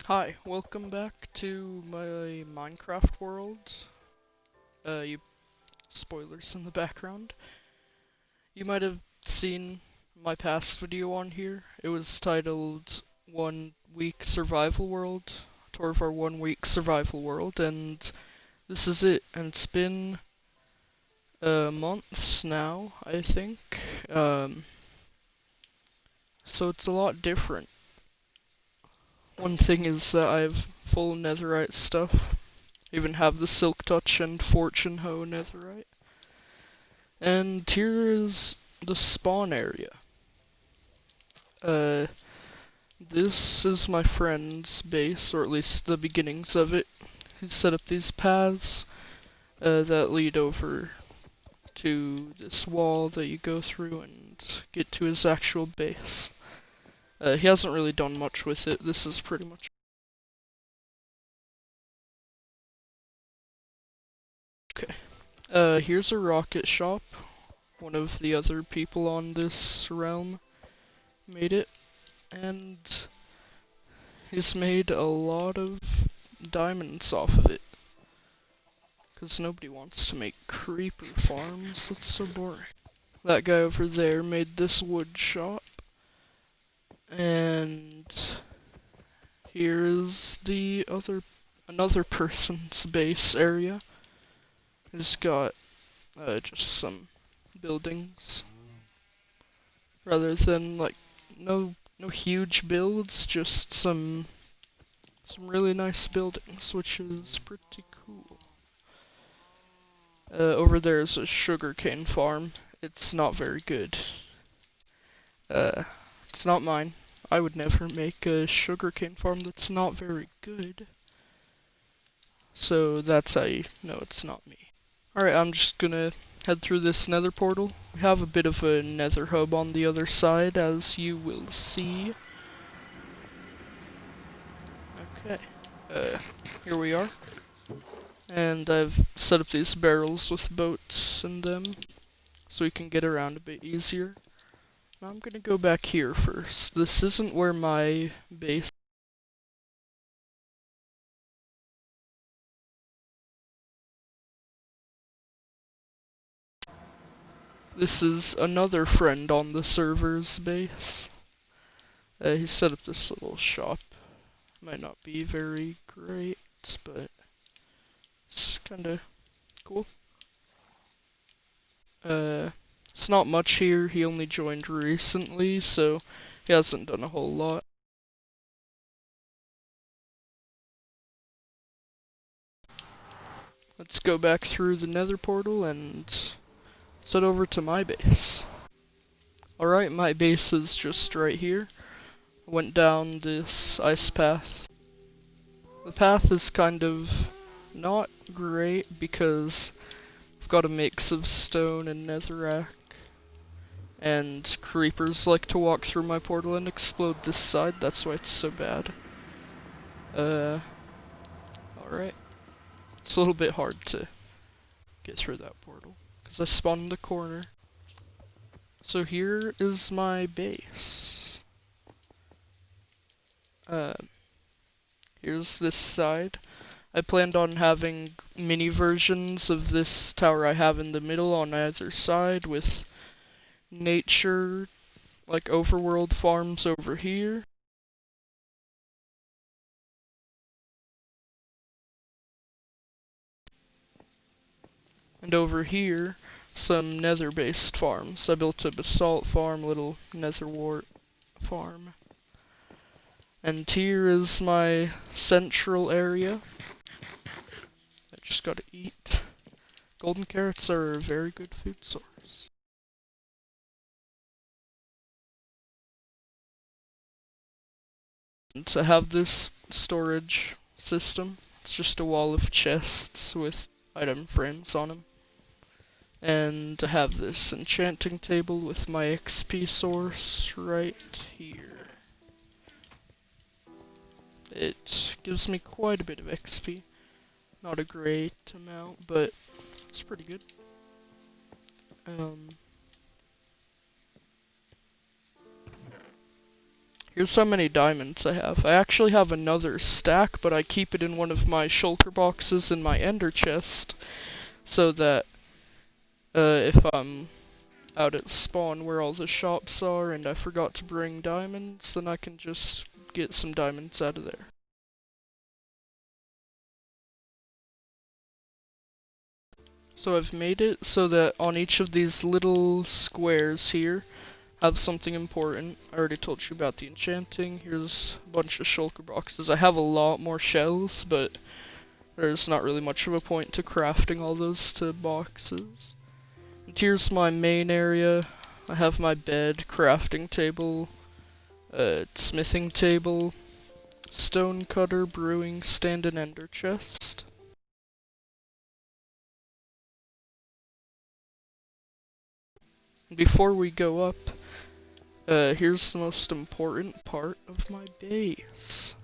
Hi, welcome back to my Minecraft world. You spoilers in the background. You might have seen my past video on here. It was titled 1 Week Survival World, tour of our 1 week survival world, and this is it. And it's been months now, I think. So it's a lot different. One thing is that I have full netherite stuff. Even have the Silk Touch and Fortune Hoe netherite. And here is the spawn area. This is my friend's base, or at least the beginnings of it. He's set up these paths that lead over to this wall that you go through and get to his actual base. He hasn't really done much with it. This is pretty much okay. Here's a rocket shop. One of the other people on this realm made it, and he's made a lot of diamonds off of it. Because nobody wants to make creeper farms, that's so boring. That guy over there made this wood shop, and here is another person's base area. He's got just some buildings, rather than like no huge builds, just some really nice buildings, which is pretty cool. Over there is a sugarcane farm. It's not very good. It's not mine. I would never make a sugarcane farm that's not very good. So that's how you know it's not me. Alright, I'm just gonna head through this nether portal. We have a bit of a nether hub on the other side, as you will see. Okay. Here we are. And I've set up these barrels with boats in them, so we can get around a bit easier. Now I'm gonna go back here first. This isn't where my base. This is another friend on the server's base. He set up this little shop. Might not be very great, but it's kinda cool. It's not much here. He only joined recently, so he hasn't done a whole lot. Let's go back through the nether portal and set over to my base. Alright, my base is just right here. I went down this ice path. The path is kind of not great because I've got a mix of stone and netherrack. And creepers like to walk through my portal and explode this side, that's why it's so bad. Alright. It's a little bit hard to get through that portal, because I spawned in the corner. So here is my base. Here's this side. I planned on having mini versions of this tower I have in the middle on either side, with nature, like overworld farms over here. And over here, some nether-based farms. I built a basalt farm, little nether wart farm. And here is my central area. I just gotta eat. Golden carrots are a very good food source. And to have this storage system, it's just a wall of chests with item frames on them. And to have this enchanting table with my XP source right here. It gives me quite a bit of XP. Not a great amount, but it's pretty good. Here's how many diamonds I have. I actually have another stack, but I keep it in one of my shulker boxes in my ender chest, so that if I'm out at spawn where all the shops are and I forgot to bring diamonds, then I can just get some diamonds out of there. So I've made it so that on each of these little squares here have something important. I already told you about the enchanting. Here's a bunch of shulker boxes. I have a lot more shells, but there's not really much of a point to crafting all those to boxes. And here's my main area. I have my bed, crafting table, smithing table, stone cutter, brewing stand, and ender chest. Before we go up, here's the most important part of my base.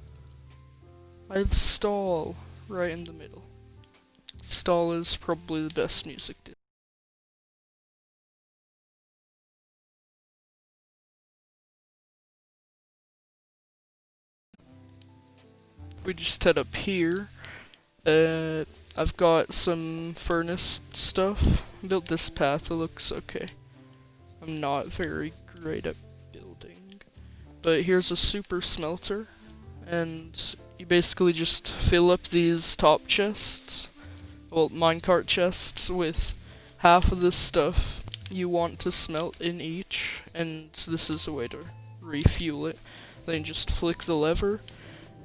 I have stall right in the middle. Stall is probably the best music disc. If we just head up here, I've got some furnace stuff. Built this path, it looks okay. I'm not very great at building. But here's a super smelter, and you basically just fill up these top chests, well, minecart chests, with half of the stuff you want to smelt in each, and this is a way to refuel it. Then you just flick the lever,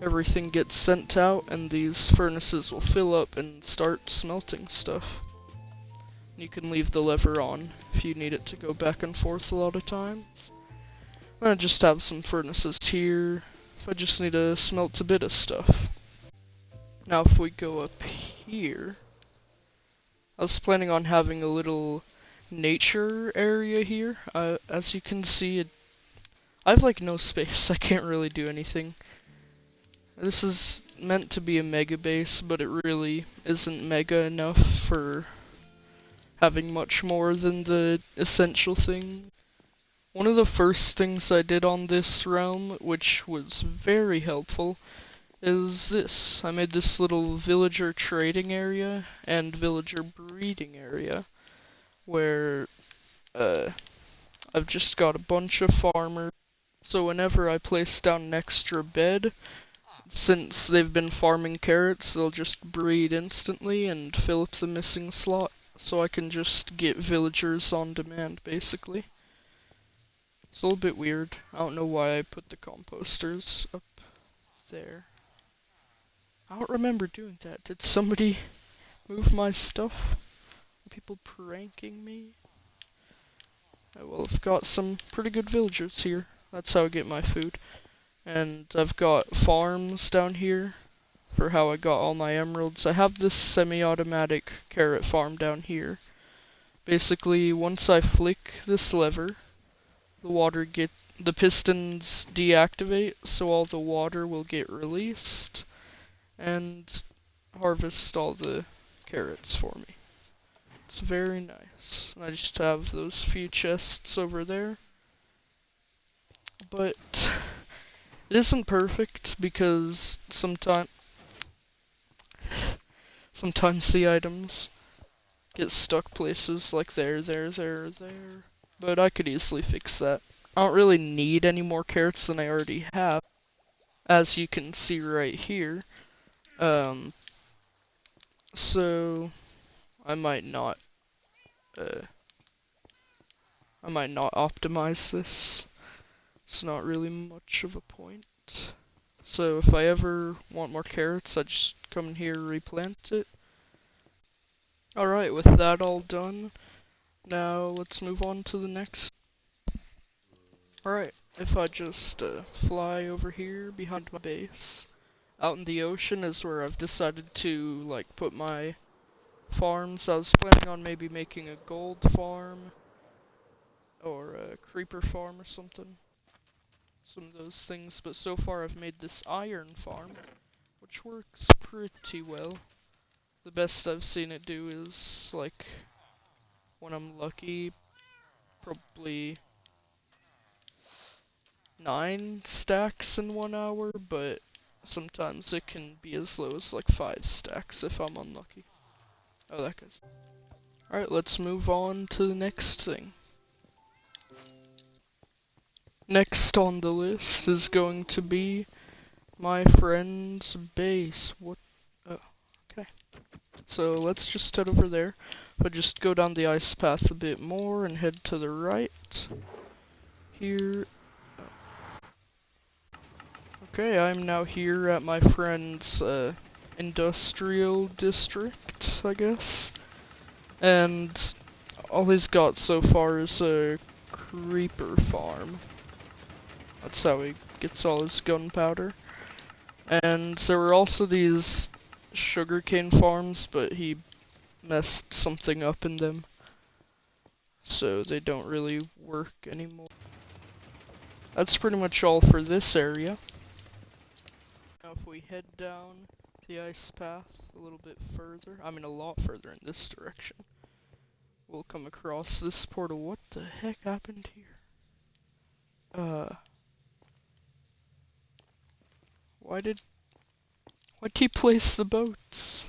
everything gets sent out, and these furnaces will fill up and start smelting stuff. You can leave the lever on if you need it to go back and forth a lot of times. I just have some furnaces here if I just need to smelt a bit of stuff. Now if we go up here, I was planning on having a little nature area here. As you can see, I have like no space. I can't really do anything. This is meant to be a mega base, but it really isn't mega enough for having much more than the essential thing. One of the first things I did on this realm, which was very helpful, is this. I made this little villager trading area and villager breeding area, where I've just got a bunch of farmers. So whenever I place down an extra bed, since they've been farming carrots, they'll just breed instantly and fill up the missing slot. So I can just get villagers on demand, basically. It's a little bit weird. I don't know why I put the composters up there. I don't remember doing that. Did somebody move my stuff? Are people pranking me? Well, I've got some pretty good villagers here. That's how I get my food. And I've got farms down here for how I got all my emeralds. I have this semi-automatic carrot farm down here. Basically, once I flick this lever, the pistons deactivate, so all the water will get released and harvest all the carrots for me. It's very nice. I just have those few chests over there. But it isn't perfect because sometimes the items get stuck places like there. But I could easily fix that. I don't really need any more carrots than I already have, as you can see right here. So I might not optimize this. It's not really much of a point. So if I ever want more carrots, I just come in here, replant it. Alright, with that all done, now let's move on to the next. Alright, if I just fly over here behind my base, out in the ocean is where I've decided to like put my farms. I was planning on maybe making a gold farm or a creeper farm or something. Some of those things, but so far I've made this iron farm, which works pretty well. The best I've seen it do is, like, when I'm lucky, probably 9 stacks in 1 hour, but sometimes it can be as low as like 5 stacks if I'm unlucky. Oh, that guy's. Alright, let's move on to the next thing. Next on the list is going to be my friend's base. What? Oh, okay. So let's just head over there. But just go down the ice path a bit more and head to the right. Here. Okay, I'm now here at my friend's industrial district, I guess. And all he's got so far is a creeper farm. That's how he gets all his gunpowder. And there were also these sugarcane farms, but he messed something up in them, so they don't really work anymore. That's pretty much all for this area. Now if we head down the ice path a little bit further, I mean a lot further in this direction, we'll come across this portal. What the heck happened here? Why'd he place the boats?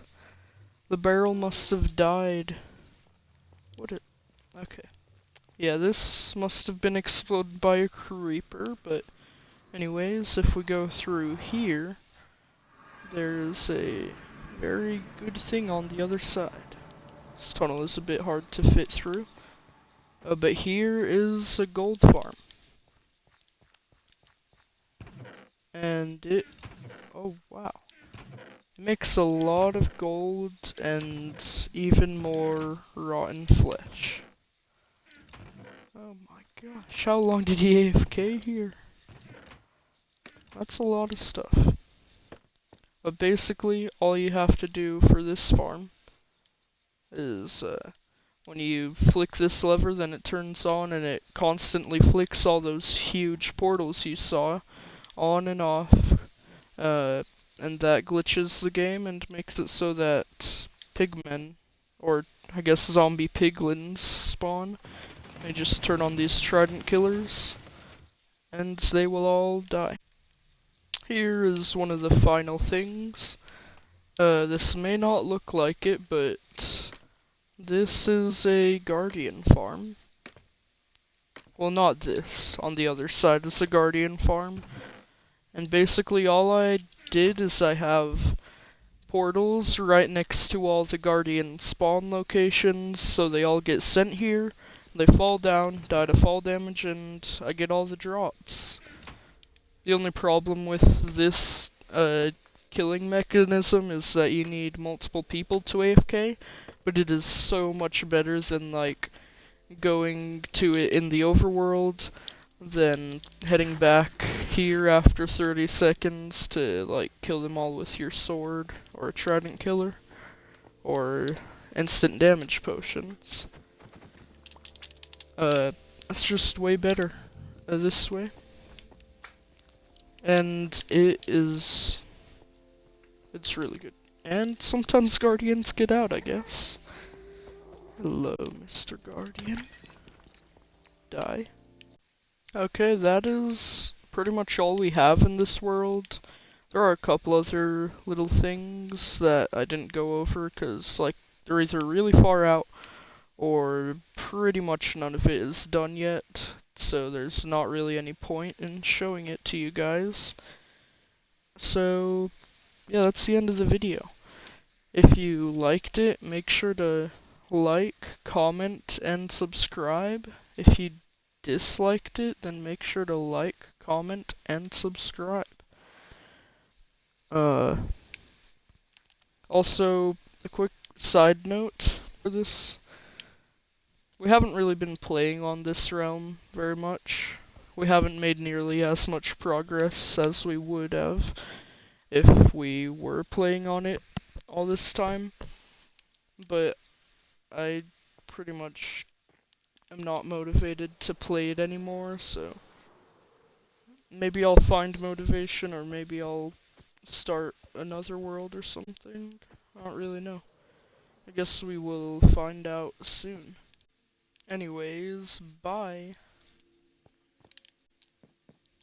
The barrel must have died. Okay. Yeah, this must have been exploded by a creeper, but anyways, if we go through here, there's a very good thing on the other side. This tunnel is a bit hard to fit through, but here is a gold farm. And oh wow. It makes a lot of gold and even more rotten flesh. Oh my gosh, how long did he AFK here? That's a lot of stuff. But basically, all you have to do for this farm is, when you flick this lever, then it turns on and it constantly flicks all those huge portals you saw on and off. And that glitches the game and makes it so that pigmen, or I guess zombie piglins, spawn. They just turn on these trident killers, and they will all die. Here is one of the final things. This may not look like it, but this is a guardian farm. Well, not this. On the other side is a guardian farm. And basically all I did is I have portals right next to all the guardian spawn locations, so they all get sent here, they fall down, die to fall damage, and I get all the drops. The only problem with this killing mechanism is that you need multiple people to AFK, but it is so much better than like going to it in the overworld, then heading back here after 30 seconds to like kill them all with your sword or a trident killer or instant damage potions. It's just way better this way. And it's really good. And sometimes guardians get out, I guess. Hello, Mr. Guardian. Die. Okay, that is pretty much all we have in this world. There are a couple other little things that I didn't go over because, like, they're either really far out or pretty much none of it is done yet, so there's not really any point in showing it to you guys. So, yeah, that's the end of the video. If you liked it, make sure to like, comment, and subscribe. If you disliked it, then make sure to like, comment, and subscribe. Also, a quick side note for this. We haven't really been playing on this realm very much. We haven't made nearly as much progress as we would have if we were playing on it all this time. But I pretty much am not motivated to play it anymore, so maybe I'll find motivation, or maybe I'll start another world or something. I don't really know. I guess we will find out soon. Anyways, bye.